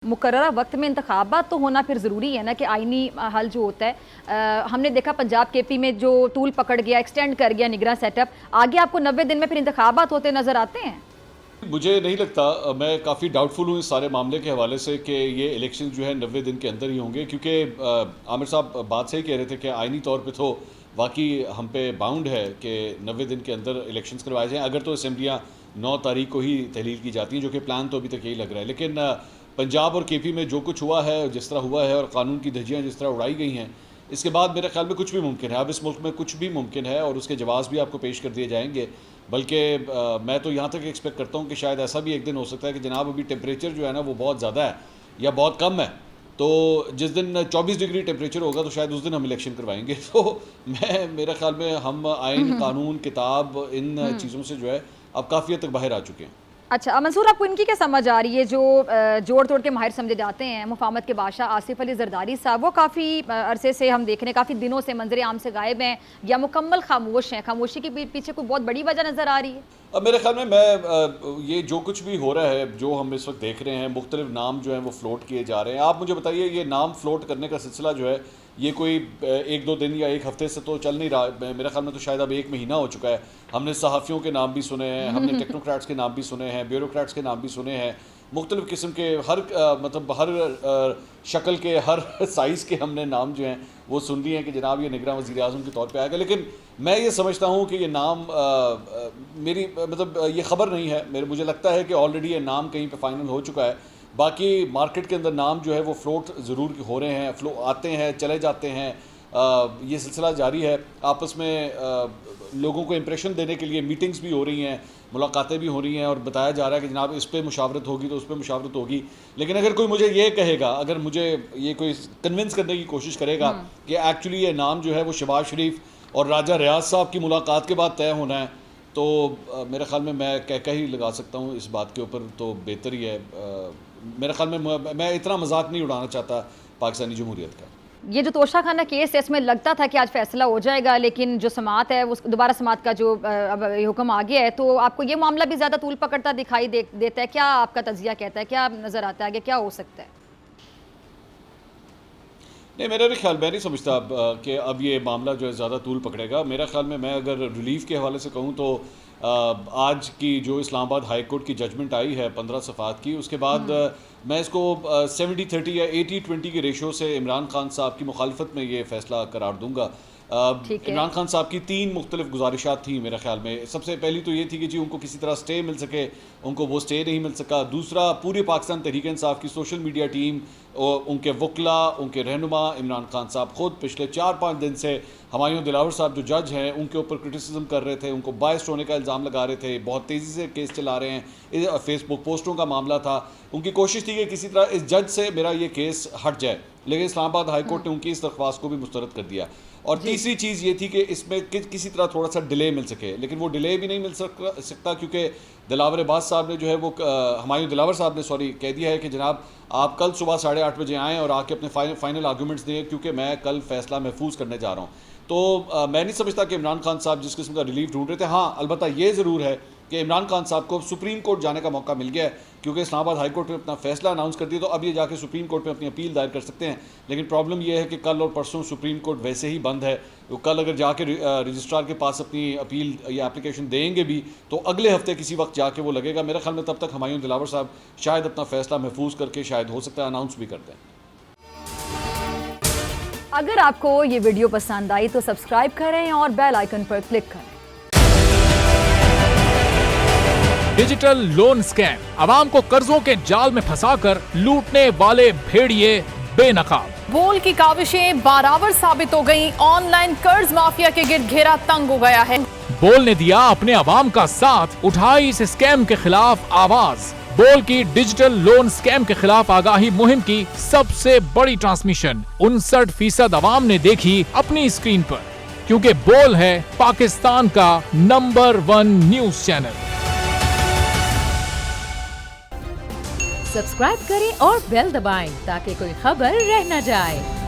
मुकर्ररा वक्त में इंतखाबात तो होना फिर ज़रूरी है ना कि आइनी हल जो होता है। हमने देखा पंजाब केपी में जो टूल पकड़ गया, एक्सटेंड कर गया निगरान सेटअप, आगे आपको 90 दिन में फिर इंतखाबात होते नज़र आते हैं? मुझे नहीं लगता, मैं काफ़ी डाउटफुल हूँ इस सारे मामले के हवाले से कि ये इलेक्शन जो है 90 दिन के अंदर ही होंगे, क्योंकि आमिर साहब बात सही कह रहे थे कि आइनी तौर पे तो वाकई हम पे बाउंड है कि 90 दिन के अंदर इलेक्शंस करवाए जाएँ। अगर तो असम्बलियाँ 9 तारीख को ही तहलील की जाती हैं, जो कि प्लान तो अभी तक यही लग रहा है। लेकिन पंजाब और केपी में जो कुछ हुआ है, जिस तरह हुआ है, और कानून की धज्जियाँ जिस तरह उड़ाई गई हैं, इसके बाद मेरे ख्याल में कुछ भी मुमकिन है। अब इस मुल्क में कुछ भी मुमकिन है और उसके जवाब भी आपको पेश कर दिए जाएंगे। बल्कि मैं तो यहाँ तक एक्सपेक्ट करता हूँ कि शायद ऐसा भी एक दिन हो सकता है कि जनाब अभी टेम्परेचर जो है ना वो बहुत ज़्यादा है या बहुत कम है, तो जिस दिन 24 डिग्री टेम्परेचर होगा तो शायद उस दिन हम इलेक्शन करवाएंगे। तो मेरे ख्याल में हम आइन, कानून, किताब, इन चीज़ों से जो है अब काफ़ी हद तक बाहर आ चुके हैं। अच्छा मंसूर, आपको इनकी क्या समझ आ रही है जो जोड़ तोड़ के माहिर समझे जाते हैं? मुफाहमत के बादशाह आसिफ अली जरदारी साहब, वो काफ़ी अरसे से हम देख रहे हैं, काफ़ी दिनों से मंजर आम से गायब हैं या मुकम्मल खामोश हैं? खामोशी के पीछे कोई बहुत बड़ी वजह नज़र आ रही है? अब मेरे ख्याल में ये जो कुछ भी हो रहा है, जो हम इस वक्त देख रहे हैं, मुख्तलिफ नाम जो हैं वो फ्लोट किए जा रहे हैं। आप मुझे बताइए, ये नाम फ्लोट करने का सिलसिला जो है ये कोई 1-2 दिन या एक हफ्ते से तो चल नहीं रहा। मेरे ख्याल में तो शायद अब 1 महीना हो चुका है। हमने सहाफ़ियों के नाम भी सुने हैं, हमने टेक्नोक्रेट्स के नाम भी सुने हैं, ब्यूरोक्रेट्स के नाम भी सुने हैं, मुख्तलिफ़ किस्म के मतलब हर शक्ल के, हर साइज़ के हमने नाम जो हैं वो सुन लिए हैं कि जनाब ये निगरान वज़ीर आज़म के तौर पे आएगा। लेकिन मैं ये समझता हूँ कि ये नाम मेरी मतलब ये ख़बर नहीं है। मुझे लगता है कि ऑलरेडी ये नाम कहीं पे फाइनल हो चुका है। बाकी मार्केट के अंदर नाम जो है वो फ्लोट ज़रूर हो रहे हैं, आते हैं, चले जाते हैं। ये सिलसिला जारी है। आपस में लोगों को इम्प्रेशन देने के लिए मीटिंग्स भी हो रही हैं, मुलाकातें भी हो रही हैं और बताया जा रहा है कि जनाब इस पे मुशावरत होगी तो उस पे मुशावरत होगी। लेकिन अगर कोई मुझे ये कहेगा, अगर मुझे ये कोई कन्विंस करने की कोशिश करेगा कि एक्चुअली ये नाम जो है वो शहबाज शरीफ और राजा रियाज साहब की मुलाकात के बाद तय होना है, तो मेरे ख़्याल में मैं कह ही लगा सकता हूँ इस बात के ऊपर, तो बेहतर ही है। मेरे ख़्याल में मैं इतना मजाक नहीं उड़ाना चाहता पाकिस्तानी जमहूरियत का। ये जो तोशा खाना केस है, इसमें लगता था कि आज फैसला हो जाएगा, लेकिन जो समात है वो दोबारा समात का जो अब ये हुक्म आ गया है, तो आपको ये मामला भी ज़्यादा तूल पकड़ता दिखाई देता है? क्या आपका तजिया कहता है, क्या नज़र आता है आगे क्या हो सकता है? नहीं, मेरा भी ख्याल, मैं नहीं समझता कि अब ये मामला जो है ज़्यादा तूल पकड़ेगा। मेरा ख्याल में, मैं अगर रिलीफ के हवाले से कहूँ तो आज की जो इस्लामाबाद हाई कोर्ट की जजमेंट आई है 15 सफ़ात की, उसके बाद मैं इसको 70-30 या 80-20 के रेशो से इमरान खान साहब की मुखालफत में ये फ़ैसला करार दूंगा। इमरान खान साहब की 3 मुख्तलिफ गुजारिशात थी मेरे ख्याल में। सबसे पहली तो ये थी कि जी उनको किसी तरह स्टे मिल सके, उनको वो स्टे नहीं मिल सका। दूसरा, पूरे पाकिस्तान तहरीक इंसाफ की सोशल मीडिया टीम, उनके वकला, उनके रहनुमा, इमरान खान साहब ख़ुद पिछले 4-5 दिन से हुमायूं दिलावर साहब जो जज हैं उनके ऊपर क्रिटिसिज्म कर रहे थे, उनको बायस्ड होने का इल्ज़ाम लगा रहे थे, बहुत तेज़ी से केस चला रहे हैं। फेसबुक पोस्टों का मामला था। उनकी कोशिश थी कि किसी तरह इस जज से मेरा ये केस हट जाए, लेकिन इस्लामाबाद हाई कोर्ट ने उनकी इस दरख्वास्त को भी मुस्तरद कर दिया। और तीसरी चीज़ ये थी कि इसमें किसी तरह थोड़ा सा डिले मिल सके, लेकिन वो डिले भी नहीं मिल सकता क्योंकि दिलावर अब्बास साहब ने जो है वो हुमायूं दिलावर साहब ने कह दिया है कि जनाब आप कल सुबह 8:30 बजे आएँ और आके अपने फाइनल आर्गूमेंट्स दें, क्योंकि मैं कल फैसला महफूज करने जा रहा हूँ। तो मैं नहीं समझता कि इमरान खान साहब जिस किस्म का रिलीफ ढूंढ रहे थे। हाँ, अलबत्ता ये ज़रूर है कि इमरान खान साहब को सुप्रीम कोर्ट जाने का मौका मिल गया है, क्योंकि इस्लामाबाद हाई कोर्ट ने अपना फैसला अनाउंस कर दिया, तो अब ये जाके सुप्रीम कोर्ट में अपनी अपील दायर कर सकते हैं। लेकिन प्रॉब्लम ये है कि कल और परसों सुप्रीम कोर्ट वैसे ही बंद है। तो कल अगर जाके रजिस्ट्रार के पास अपनी अपील या एप्लीकेशन देंगे भी तो अगले हफ्ते किसी वक्त जाके वो लगेगा। मेरे ख्याल में तब तक हुमायूं दिलावर साहब शायद अपना फैसला महफूज करके शायद हो सकता है अनाउंस भी करते हैं। अगर आपको ये वीडियो पसंद आई तो सब्सक्राइब करें और बेल आइकन पर क्लिक करें। डिजिटल लोन स्कैम, आवाम को कर्जों के जाल में फंसाकर लूटने वाले भेड़िए बेनकाब। बोल की काविशें बाराबर साबित हो गईं। ऑनलाइन कर्ज माफिया के गिर्द घेरा तंग हो गया है। बोल ने दिया अपने आवाम का साथ, उठाई इस स्कैम के खिलाफ आवाज। बोल की डिजिटल लोन स्कैम के खिलाफ आगाही मुहिम की सबसे बड़ी ट्रांसमिशन 59% आवाम ने देखी अपनी स्क्रीन पर, क्योंकि बोल है पाकिस्तान का नंबर 1 न्यूज चैनल। सब्सक्राइब करें और बेल दबाएं ताकि कोई खबर रह न जाए।